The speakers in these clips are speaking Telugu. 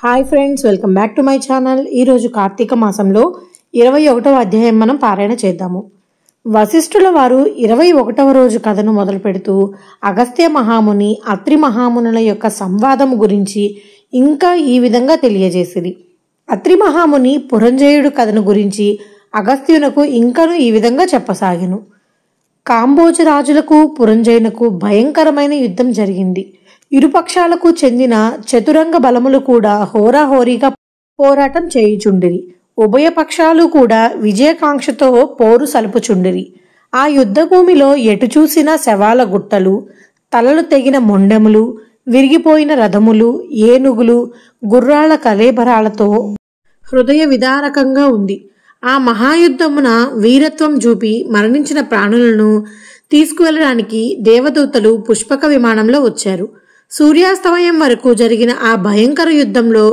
Hi friends, welcome back to my channel. ఈరోజు కార్తీక మాసంలో 21వ అధ్యాయం మనం పారాయణ చేద్దాము. వశిష్ఠుల వారు 21వ రోజు కథను మొదలు పెడుతూ అగస్త్య మహాముని అత్రి మహామునుల యొక్క సంవాదము గురించి ఇంకా ఈ విధంగా తెలియజేసింది. అత్రి మహాముని పురంజయుడు కథను గురించి అగస్త్యునకు ఇంకను ఈ విధంగా చెప్పసాగెను. కాంబోజ రాజులకు పురంజయునకు భయంకరమైన యుద్ధం జరిగింది. ఇరుపక్షాలకు చెందిన చతురంగ బలములు కూడా హోరాహోరీగా పోరాటం చేయుచుండిరి. ఉభయ పక్షాలు కూడా విజయకాంక్షతో పోరు సలుపుచుండిరి. ఆ యుద్ధ భూమిలో ఎటు చూసిన శవాల గుట్టలు, తలలు తెగిన మొండెములు, విరిగిపోయిన రథములు, ఏనుగులు, గుర్రాల కలేబరాలతో హృదయ విదారకంగా ఉంది. ఆ మహాయుద్ధమున వీరత్వం చూపి మరణించిన ప్రాణులను తీసుకువెళ్ళడానికి దేవదూతలు పుష్పక విమానంలో వచ్చారు. సూర్యాస్తమయం వరకు జరిగిన ఆ భయంకర యుద్ధంలో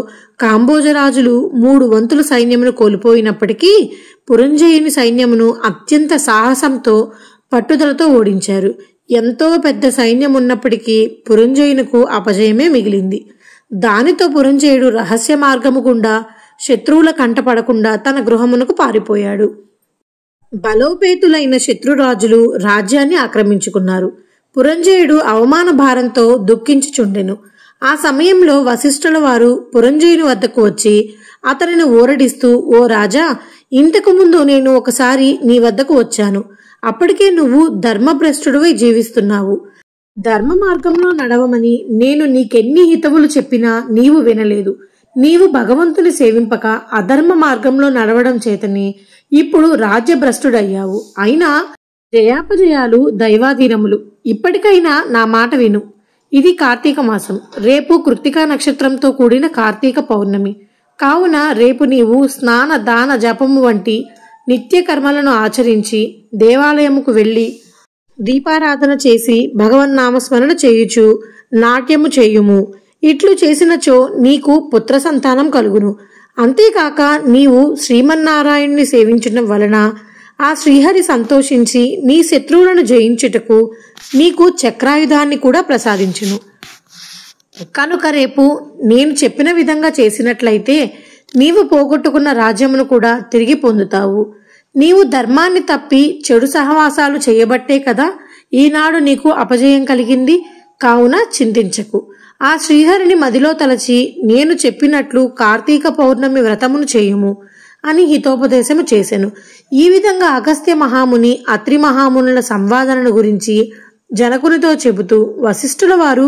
కాంబోజరాజులు 3 వంతుల సైన్యమును కోల్పోయినప్పటికీ పురంజయుని సైన్యమును అత్యంత సాహసంతో పట్టుదలతో ఓడించారు. ఎంతో పెద్ద సైన్యం ఉన్నప్పటికీ పురంజయునకు అపజయమే మిగిలింది. దానితో పురంజయుడు రహస్య మార్గము గుండా శత్రువుల కంటపడకుండా తన గృహమునకు పారిపోయాడు. బలోపేతులైన శత్రురాజులు రాజ్యాన్ని ఆక్రమించుకున్నారు. పురంజయుడు అవమాన భారంతో దుఃఖించుచుండెను. ఆ సమయంలో వశిష్ఠుల వారు పురంజయుని వద్దకు వచ్చి అతనిని ఊరడిస్తూ, ఓ రాజా, ఇంతకు ముందు నేను ఒకసారి నీ వద్దకు వచ్చాను. అప్పటికే నువ్వు ధర్మభ్రష్టుడివై జీవిస్తున్నావు. ధర్మ మార్గంలో నడవమని నేను నీకెన్ని హితవులు చెప్పినా నీవు వినలేదు. నీవు భగవంతుని సేవింపక అధర్మ మార్గంలో నడవడం చేతని ఇప్పుడు రాజ్యభ్రష్టుడయ్యావు. అయినా జయాపజయాలు దైవాధీనములు. ఇప్పటికైనా నా మాట విను. ఇది కార్తీక మాసం. రేపు కృత్తికా నక్షత్రంతో కూడిన కార్తీక పౌర్ణమి. కావున రేపు నీవు స్నాన దాన జపము వంటి నిత్య కర్మలను ఆచరించి దేవాలయముకు వెళ్ళి దీపారాధన చేసి భగవన్నామస్మరణ చేయుచు నాట్యము చేయుము. ఇట్లు చేసినచో నీకు పుత్ర సంతానం కలుగును. అంతేకాక నీవు శ్రీమన్నారాయణుని సేవించడం వలన ఆ శ్రీహరి సంతోషించి నీ శత్రువులను జయించుటకు నీకు చక్రాయుధాన్ని కూడా ప్రసాదించును. కనుక రేపు నేను చెప్పిన విధంగా చేసినట్లయితే నీవు పోగొట్టుకున్న రాజ్యమును కూడా తిరిగి పొందుతావు. నీవు ధర్మాన్ని తప్పి చెడు సహవాసాలు చేయబట్టే కదా ఈనాడు నీకు అపజయం కలిగింది. కావున చింతించకు. ఆ శ్రీహరిని మదిలో తలచి నేను చెప్పినట్లు కార్తీక పౌర్ణమి వ్రతమును చేయుము అని హితోపదేశము చేసెను. ఈ విధంగా అగస్త్య మహాముని అత్రి మహామునుల సంవాదనను గురించి జనకునితో చెబుతూ వశిష్ఠుల వారు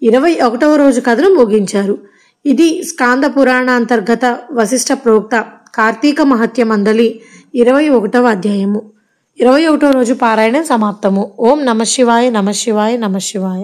21వ రోజు కథను ముగించారు. ఇది స్కాంద పురాణాంతర్గత వశిష్ఠ ప్రోక్త కార్తీక మహత్య మండలి 21వ అధ్యాయము. 21వ రోజు పారాయణం సమాప్తము. ఓం నమ శివాయ, నమ శివాయ, నమ శివాయ.